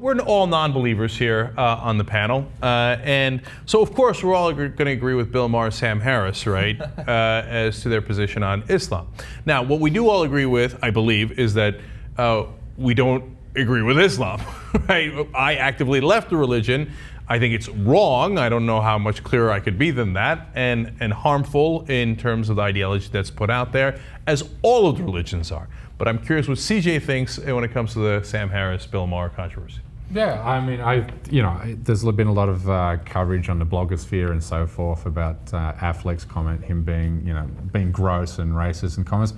we're all non-believers here on the panel, and so of course we're all going to agree with Bill Maher and Sam Harris, right, as to their position on Islam. Now, what we do all agree with, I believe, is that we don't agree with Islam, right? I actively left the religion. I think it's wrong. I don't know how much clearer I could be than that, and harmful in terms of the ideology that's put out there, as all of the religions are. But I'm curious what CJ thinks when it comes to the Sam Harris, Bill Maher controversy. Yeah, I mean, there's been a lot of coverage on the blogosphere and so forth about Affleck's comment, him being gross and racist and comments.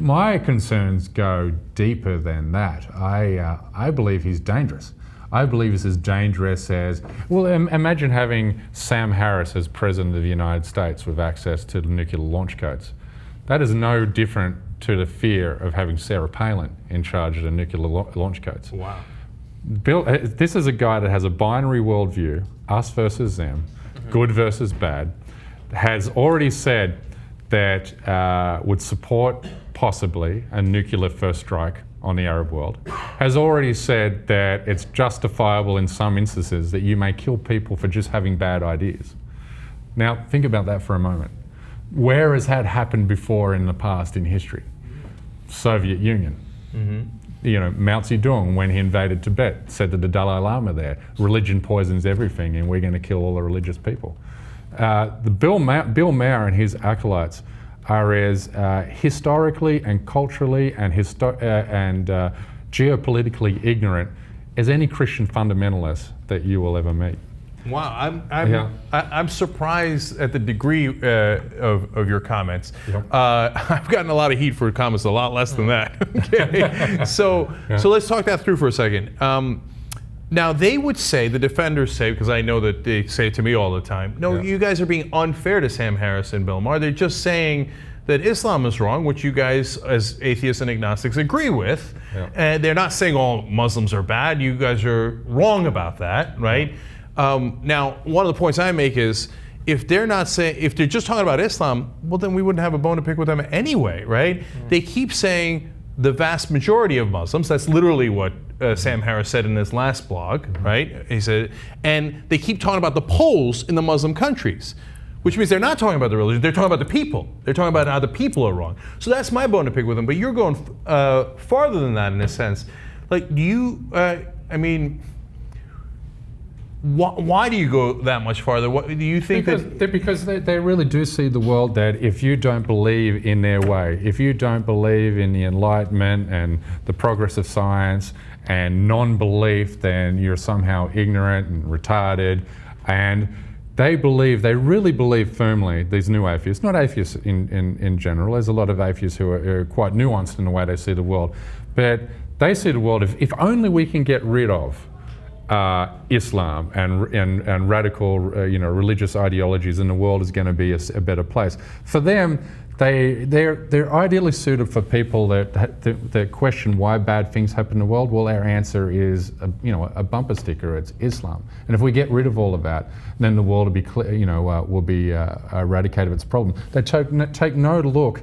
My concerns go deeper than that. I believe he's dangerous. I believe it's as dangerous as, well, imagine having Sam Harris as President of the United States with access to the nuclear launch codes. That is no different to the fear of having Sarah Palin in charge of the nuclear launch codes. Wow. Bill, this is a guy that has a binary worldview, us versus them, good versus bad, has already said that would support possibly a nuclear first strike on the Arab world, has already said that it's justifiable in some instances that you may kill people for just having bad ideas. Now, think about that for a moment. Where has that happened before in the past in history? Soviet Union. Mao Zedong, when he invaded Tibet, said to the Dalai Lama there, religion poisons everything and we're going to kill all the religious people. Bill Maher and his acolytes are as historically and culturally and geopolitically ignorant as any Christian fundamentalist that you will ever meet. Wow, I'm surprised at the degree of your comments. Yep. I've gotten a lot of heat for comments, a lot less than that. Okay, so let's talk that through for a second. Now they would say, the defenders say, because I know that they say it to me all the time, no, you guys are being unfair to Sam Harris and Bill Maher. They're just saying that Islam is wrong, which you guys as atheists and agnostics agree with. Yeah. And they're not saying all Muslims are bad. You guys are wrong about that, right? Now, one of the points I make is, if they're just talking about Islam, well, then we wouldn't have a bone to pick with them anyway, right? They keep saying the vast majority of Muslims, that's literally what Sam Harris said in his last blog, right? He said, and they keep talking about the polls in the Muslim countries, which means they're not talking about the religion, they're talking about the people. They're talking about how the people are wrong. So that's my bone to pick with them, but you're going farther than that in a sense. Like, do you, why do you go that much farther? What do you think? Because they really do see the world that if you don't believe in their way, if you don't believe in the Enlightenment and the progress of science and non-belief, then you're somehow ignorant and retarded. And they really believe firmly, these new atheists, not atheists in general, there's a lot of atheists who are quite nuanced in the way they see the world, but they see the world, if only we can get rid of Islam and radical religious ideologies, and the world is going to be a better place. For them, they're ideally suited for people that question why bad things happen in the world. Well, our answer is a bumper sticker. It's Islam, and if we get rid of all of that, then the world will be eradicated of its problem. They take no look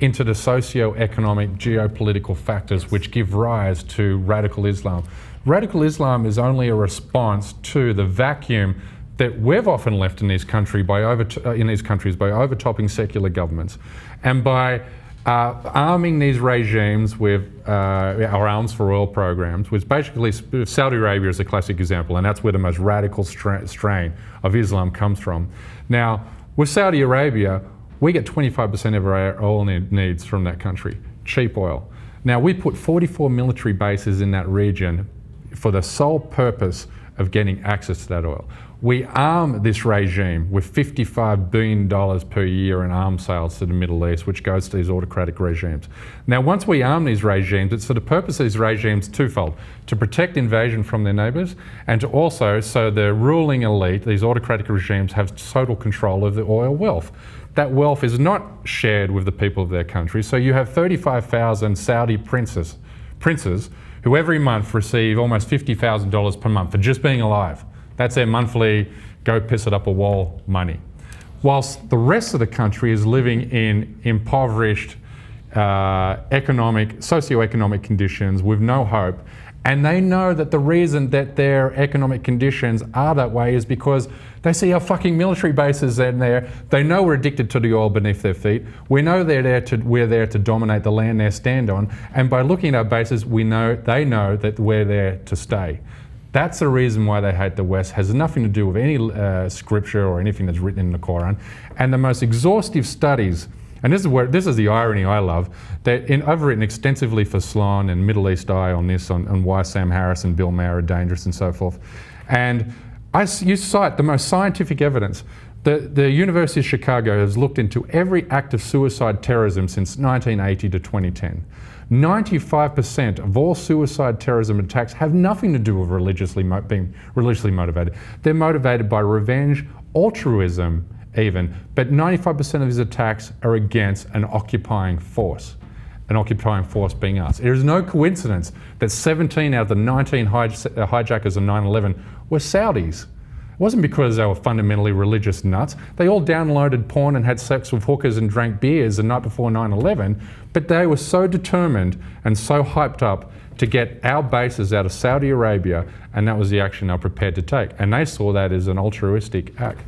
into the socio-economic, geopolitical factors which give rise to radical Islam. Radical Islam is only a response to the vacuum that we've often left in these countries by overtopping secular governments, and by arming these regimes with our arms for oil programs, which basically Saudi Arabia is a classic example, and that's where the most radical strain of Islam comes from. Now, with Saudi Arabia, we get 25% of our oil needs from that country, cheap oil. Now, we put 44 military bases in that region for the sole purpose of getting access to that oil. We arm this regime with $55 billion per year in arms sales to the Middle East, which goes to these autocratic regimes. Now, once we arm these regimes, it's for the purpose of these regimes twofold: to protect invasion from their neighbours, and to also, so the ruling elite, these autocratic regimes, have total control of the oil wealth. That wealth is not shared with the people of their country. So you have 35,000 Saudi princes who every month receive almost $50,000 per month for just being alive. That's their monthly go piss it up a wall money. Whilst the rest of the country is living in impoverished socioeconomic conditions with no hope, And they know that the reason that their economic conditions are that way is because they see our fucking military bases in there. They know we're addicted to the oil beneath their feet. We know we're there to dominate the land they stand on. And by looking at our bases, they know that we're there to stay. That's the reason why they hate the West. It has nothing to do with any scripture or anything that's written in the Quran. And the most exhaustive studies, and this is the irony I love, that I've written extensively for Sloan and Middle East Eye on this, on why Sam Harris and Bill Maher are dangerous and so forth. And you cite the most scientific evidence. The University of Chicago has looked into every act of suicide terrorism since 1980 to 2010. 95% of all suicide terrorism attacks have nothing to do with being religiously motivated. They're motivated by revenge, altruism even, but 95% of these attacks are against an occupying force. An occupying force being us. It is no coincidence that 17 out of the 19 hijackers of 9/11 were Saudis. It wasn't because they were fundamentally religious nuts. They all downloaded porn and had sex with hookers and drank beers the night before 9/11, but they were so determined and so hyped up to get our bases out of Saudi Arabia, and that was the action they were prepared to take. And they saw that as an altruistic act.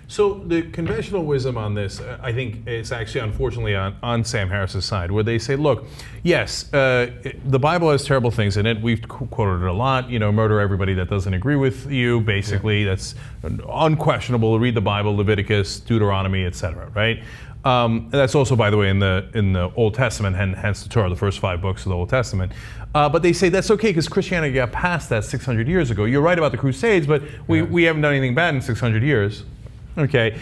So the conventional wisdom on this, I think, is actually unfortunately on Sam Harris's side, where they say, look, yes, the Bible has terrible things in it. We've quoted it a lot. Murder everybody that doesn't agree with you. Basically, that's unquestionable. Read the Bible, Leviticus, Deuteronomy, etc. Right? That's also, by the way, in the Old Testament, and hence the Torah, the first 5 books of the Old Testament. But they say that's okay because Christianity got past that 600 years ago. You're right about the Crusades, but we haven't done anything bad in 600 years. Okay,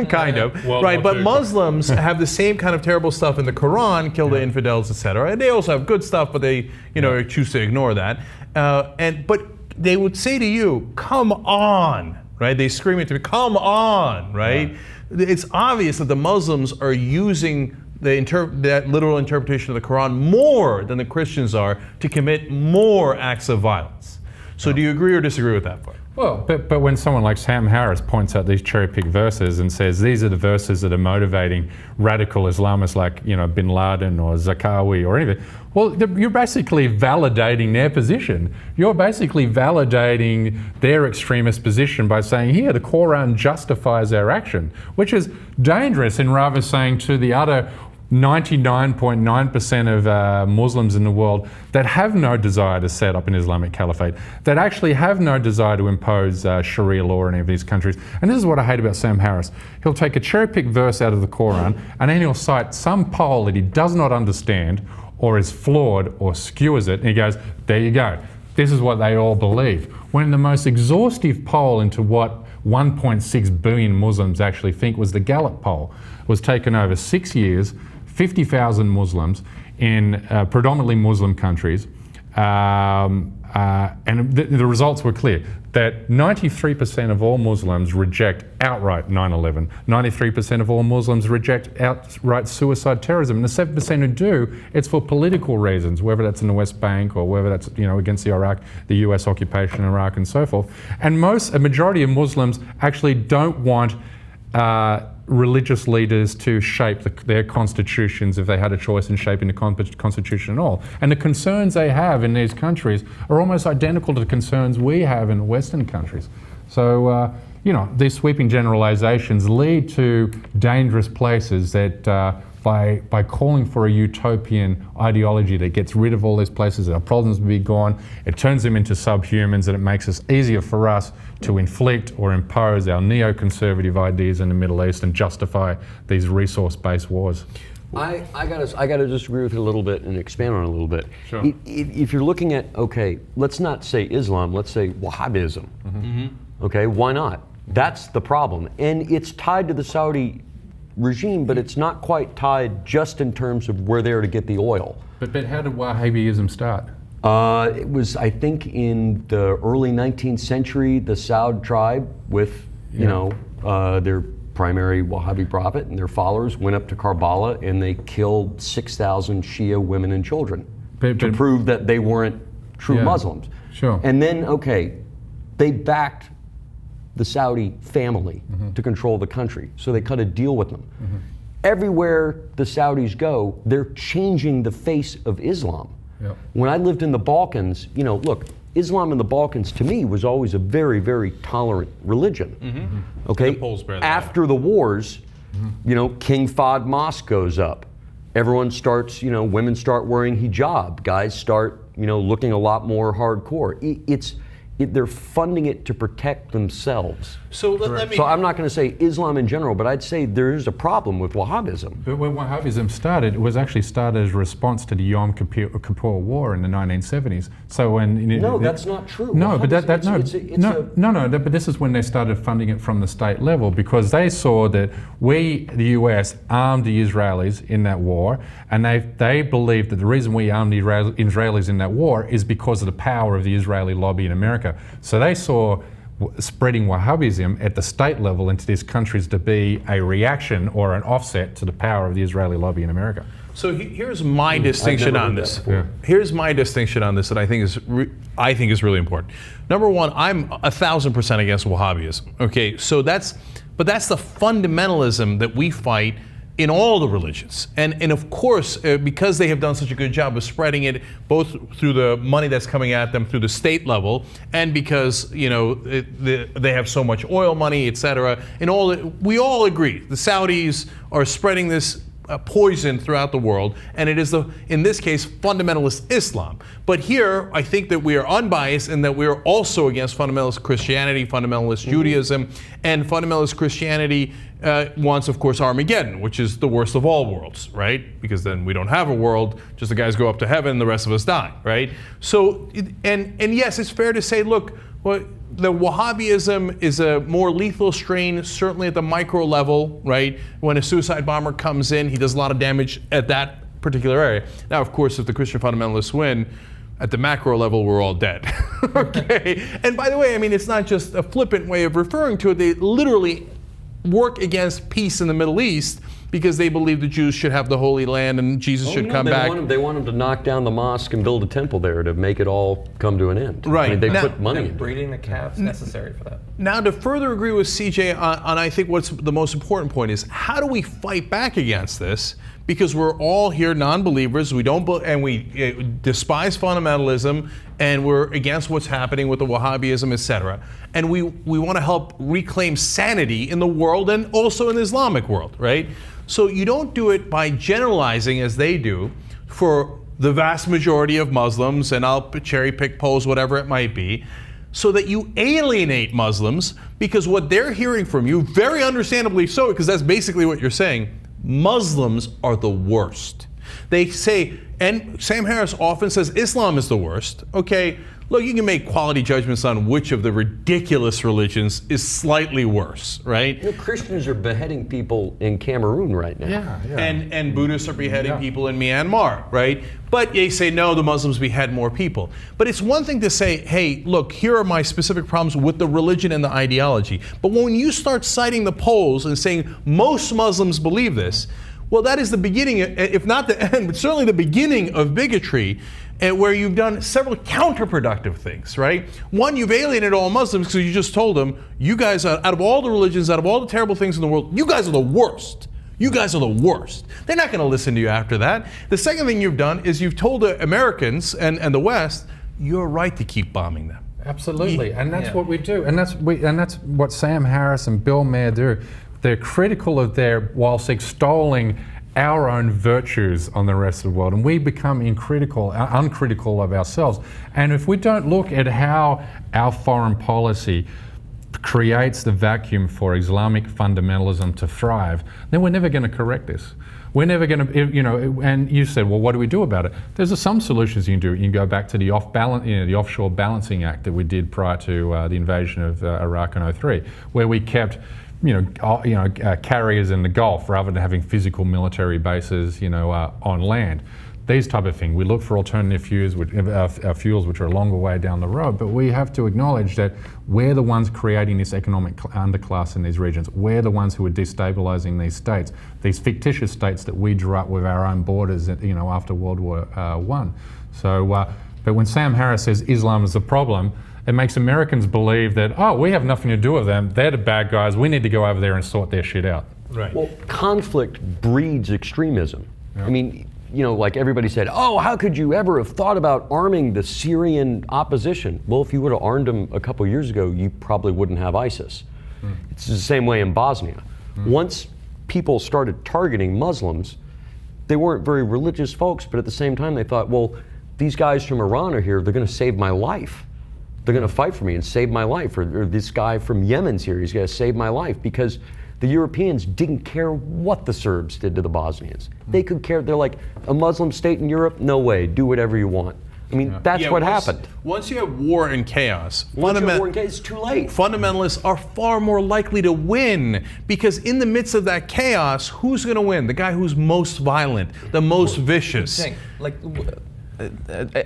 kind of, right? But Muslims have the same kind of terrible stuff in the Quran, kill the infidels, etc. And they also have good stuff, but they, choose to ignore that. But they would say to you, "Come on!" Right? They scream it to me, "Come on!" Right? Yeah. It's obvious that the Muslims are using that literal interpretation of the Quran more than the Christians are to commit more acts of violence. So, do you agree or disagree with that part? Well, but when someone like Sam Harris points out these cherry-picked verses and says these are the verses that are motivating radical Islamists like Bin Laden or Zarqawi or anything, well, you're basically validating their position. You're basically validating their extremist position by saying, here, the Quran justifies our action, which is dangerous in rather saying to the other 99.9% of Muslims in the world that have no desire to set up an Islamic caliphate, that actually have no desire to impose Sharia law in any of these countries. And this is what I hate about Sam Harris. He'll take a cherry-picked verse out of the Quran and then he'll cite some poll that he does not understand or is flawed or skewers it, and he goes, there you go. This is what they all believe. When the most exhaustive poll into what 1.6 billion Muslims actually think was the Gallup poll was taken over 6 years, 50,000 Muslims in predominantly Muslim countries, and the results were clear that 93% of all Muslims reject outright 9/11. 93% of all Muslims reject outright suicide terrorism, and the 7% who do, it's for political reasons, whether that's in the West Bank or whether that's against the US occupation in Iraq and so forth. And a majority of Muslims actually don't want religious leaders to shape their constitutions if they had a choice in shaping the constitution at all. And the concerns they have in these countries are almost identical to the concerns we have in Western countries. So, these sweeping generalizations lead to dangerous places that by calling for a utopian ideology that gets rid of all these places that our problems will be gone, it turns them into subhumans, and it makes it easier for us to inflict or impose our neoconservative ideas in the Middle East and justify these resource-based wars. I gotta disagree with it a little bit and expand on it a little bit. Sure. If you're looking at, okay, let's not say Islam, let's say Wahhabism. Mm-hmm. Okay, why not? That's the problem. And it's tied to the Saudi regime, but it's not quite tied just in terms of we're there to get the oil. But how did Wahhabism start? It was, I think, in the early 19th century, the Saud tribe with, their primary Wahhabi prophet and their followers went up to Karbala and they killed 6,000 Shia women and children to prove that they weren't true Muslims. Sure. And then, they backed the Saudi family to control the country, so they cut a deal with them. Mm-hmm. Everywhere the Saudis go, they're changing the face of Islam. Yep. When I lived in the Balkans, look, Islam in the Balkans to me was always a very, very tolerant religion. Okay, The polls bear that after the wars, King Fahd Mosque goes up. Everyone starts, women start wearing hijab. Guys start, looking a lot more hardcore. They're funding it to protect themselves. So let me. So I'm not going to say Islam in general, but I'd say there's a problem with Wahhabism. But when Wahhabism started, it was actually started as a response to the Yom Kippur War in the 1970s. So when No, that's not true. No, but Wahhabism, but this is when they started funding it from the state level, because they saw that we, the US, armed the Israelis in that war, and they believed that the reason we armed the Israelis in that war is because of the power of the Israeli lobby in America. So they saw spreading Wahhabism at the state level into these countries to be a reaction or an offset to the power of the Israeli lobby in America. So here's my distinction on this. Here's my distinction on this that I think is really important. Number one, I'm 1,000% against Wahhabism. Okay, so that's the fundamentalism that we fight in all the religions, and of course, because they have done such a good job of spreading it, both through the money that's coming at them through the state level, and because they have so much oil money, etc. And we all agree the Saudis are spreading this poison throughout the world, and it is in this case fundamentalist Islam. But here I think that we are unbiased and that we are also against fundamentalist Christianity, fundamentalist Judaism, and fundamentalist Christianity wants, of course, Armageddon, which is the worst of all worlds, right? Because then we don't have a world, just the guys go up to heaven, the rest of us die, right? So, and yes, it's fair to say, look, the Wahhabism is a more lethal strain, certainly at the micro level, right? When a suicide bomber comes in, he does a lot of damage at that particular area. Now, of course, if the Christian fundamentalists win, at the macro level, we're all dead. Okay? And by the way, I mean, it's not just a flippant way of referring to it. They literally work against peace in the Middle East because they believe the Jews should have the Holy Land and Jesus should come back. They want them to knock down the mosque and build a temple there to make it all come to an end. Right. I mean, they put money into it. Breeding the calves necessary for that. Now, to further agree with CJ on I think what's the most important point is, how do we fight back against this? Because we're all here non-believers. We don't, and we despise fundamentalism, and we're against what's happening with the Wahhabism, etc. And we want to help reclaim sanity in the world and also in the Islamic world, right? So you don't do it by generalizing as they do for the vast majority of Muslims, and I'll cherry pick polls, whatever it might be, so that you alienate Muslims, because what they're hearing from you, very understandably so, because that's basically what you're saying, Muslims are the worst. They say, and Sam Harris often says Islam is the worst. Okay, look, you can make quality judgments on which of the ridiculous religions is slightly worse, right? Christians are beheading people in Cameroon right now. Yeah. And Buddhists are beheading people in Myanmar, right? But they say, no, the Muslims behead more people. But it's one thing to say, hey, look, here are my specific problems with the religion and the ideology. But when you start citing the polls and saying most Muslims believe this, well, that is the beginning, if not the end, but certainly the beginning of bigotry, where you've done several counterproductive things, right? One, you've alienated all Muslims because you just told them, you guys, out of all the religions, out of all the terrible things in the world, you guys are the worst. You guys are the worst. They're not going to listen to you after that. The second thing you've done is you've told the Americans and the West, you're right to keep bombing them. Absolutely, and that's what we do, and that's what Sam Harris and Bill Maher do. They're critical of whilst extolling our own virtues on the rest of the world, and we become uncritical of ourselves. And if we don't look at how our foreign policy creates the vacuum for Islamic fundamentalism to thrive, then we're never going to correct this. We're never going to, and you said, well, what do we do about it? There's some solutions you can do. You can go back to the the Offshore Balancing Act that we did prior to the invasion of Iraq in '03, where we kept carriers in the Gulf rather than having physical military bases, on land. These type of things. We look for alternative fuels, which are a longer way down the road, but we have to acknowledge that we're the ones creating this economic underclass in these regions. We're the ones who are destabilizing these states, these fictitious states that we drew up with our own borders, after World War I. So, but when Sam Harris says Islam is the problem, it makes Americans believe that, we have nothing to do with them. They're the bad guys. We need to go over there and sort their shit out. Right. Well, conflict breeds extremism. Yeah. I mean, like everybody said, oh, how could you ever have thought about arming the Syrian opposition? Well, if you would have armed them a couple years ago, you probably wouldn't have ISIS. It's the same way in Bosnia. Once people started targeting Muslims, they weren't very religious folks, but at the same time they thought, well, these guys from Iran are here, they're going to save my life. They're going to fight for me and save my life. Or this guy from Yemen's here, he's going to save my life. Because the Europeans didn't care what the Serbs did to the Bosnians. They could care. They're like, a Muslim state in Europe? No way. Do whatever you want. I mean, that's what happened. Once you have war and chaos, it's too late. Fundamentalists are far more likely to win, because in the midst of that chaos, who's going to win? The guy who's most violent, the most vicious.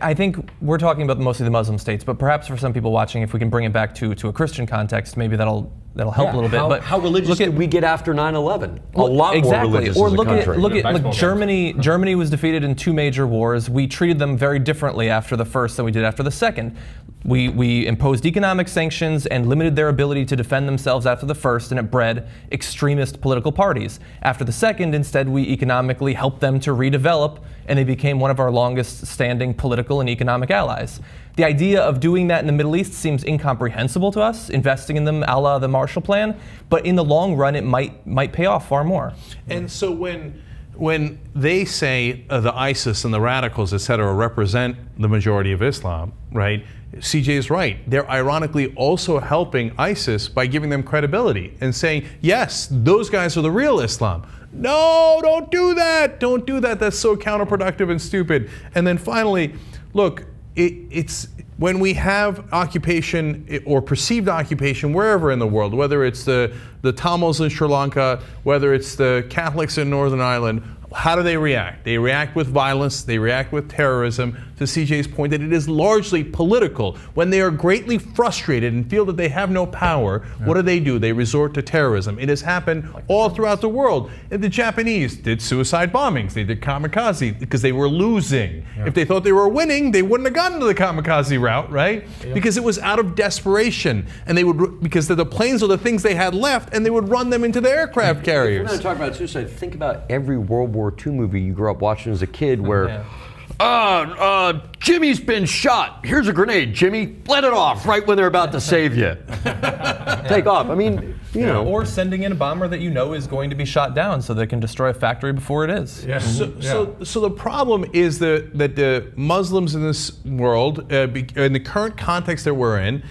I think we're talking about mostly the Muslim states, but perhaps for some people watching, if we can bring it back to a Christian context, maybe that'll help a little bit. But how religious did we get after 9/11? A lot more religious Or as a country. look at Germany. Germany was defeated in 2 major wars. We treated them very differently after the first than we did after the second. We imposed economic sanctions and limited their ability to defend themselves after the first, and it bred extremist political parties. After the second, instead, we economically helped them to redevelop, and they became one of our longest standing political and economic allies. The idea of doing that in the Middle East seems incomprehensible to us, investing in them a la the Marshall Plan, but in the long run, it might pay off far more. And so when they say the ISIS and the radicals, et cetera, represent the majority of Islam, right? CJ is right. They're ironically also helping ISIS by giving them credibility and saying, yes, those guys are the real Islam. No, don't do that. Don't do that. That's so counterproductive and stupid. And then finally, look, it's when we have occupation or perceived occupation wherever in the world, whether it's the Tamils in Sri Lanka, whether it's the Catholics in Northern Ireland, how do they react? They react with violence, they react with terrorism, to CJ's point that it is largely political. When they are greatly frustrated and feel that they have no power, what do? They resort to terrorism. It has happened all throughout the world. And the Japanese did suicide bombings, they did kamikaze because they were losing. If they thought they were winning, they wouldn't have gotten to the kamikaze route, right? Because it was out of desperation. And they would, because the planes are the things they had left, and they would run them into the aircraft carriers. If we're going to talk about suicide, think about every World War II movie you grew up watching as a kid where Jimmy's been shot. Here's a grenade, Jimmy. Let it off right when they're about to save you. Take off. I mean, you know. Or sending in a bomber that you know is going to be shot down so they can destroy a factory before it is. So the problem is that the Muslims in this world, in the current context that we're in,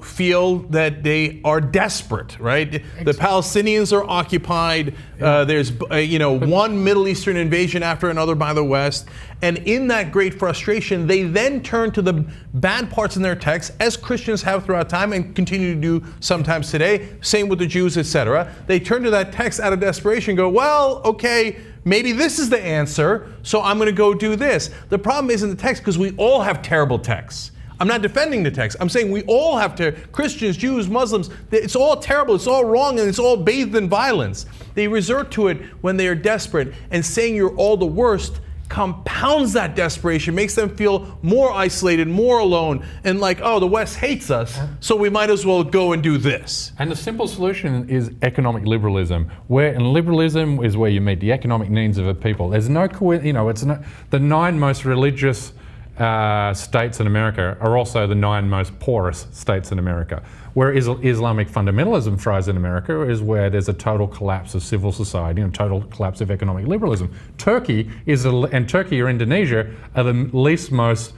feel that they are desperate, right? The Palestinians are occupied. There's one Middle Eastern invasion after another by the West, and in that great frustration, they then turn to the bad parts in their text, as Christians have throughout time and continue to do sometimes today. Same with the Jews, etc. They turn to that text out of desperation, and go, well, okay. Maybe this is the answer, so I'm going to go do this. The problem isn't the text, because we all have terrible texts. I'm not defending the text. I'm saying we all have to, Christians, Jews, Muslims, it's all terrible, it's all wrong, and it's all bathed in violence. They resort to it when they are desperate, and saying you're all the worst compounds that desperation, makes them feel more isolated, more alone, and like, oh, the West hates us, so we might as well go and do this. And the simple solution is economic liberalism, and liberalism is where you meet the economic needs of a people. There's no, it's not, the 9 most religious states in America are also the 9 most porous states in America. Where Islamic fundamentalism thrives in America is where there's a total collapse of civil society and a total collapse of economic liberalism. Turkey or Indonesia are the least most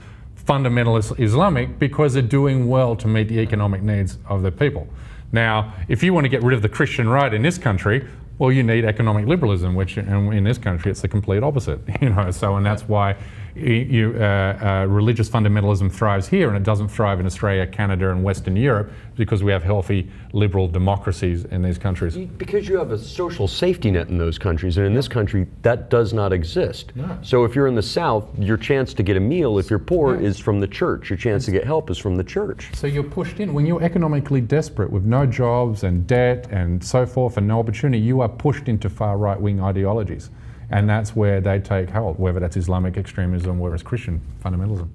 fundamentalist Islamic because they're doing well to meet the economic needs of their people. Now, if you want to get rid of the Christian right in this country, well, you need economic liberalism, which in this country it's the complete opposite. And that's why religious fundamentalism thrives here and it doesn't thrive in Australia, Canada, and Western Europe, because we have healthy liberal democracies in these countries. Because you have a social safety net in those countries, and in this country that does not exist. No. So if you're in the South, your chance to get a meal if you're poor is from the church. Your chance to get help is from the church. So you're pushed in. When you're economically desperate with no jobs and debt and so forth and no opportunity, you are pushed into far right-wing ideologies. And that's where they take hold, whether that's Islamic extremism or it's Christian fundamentalism.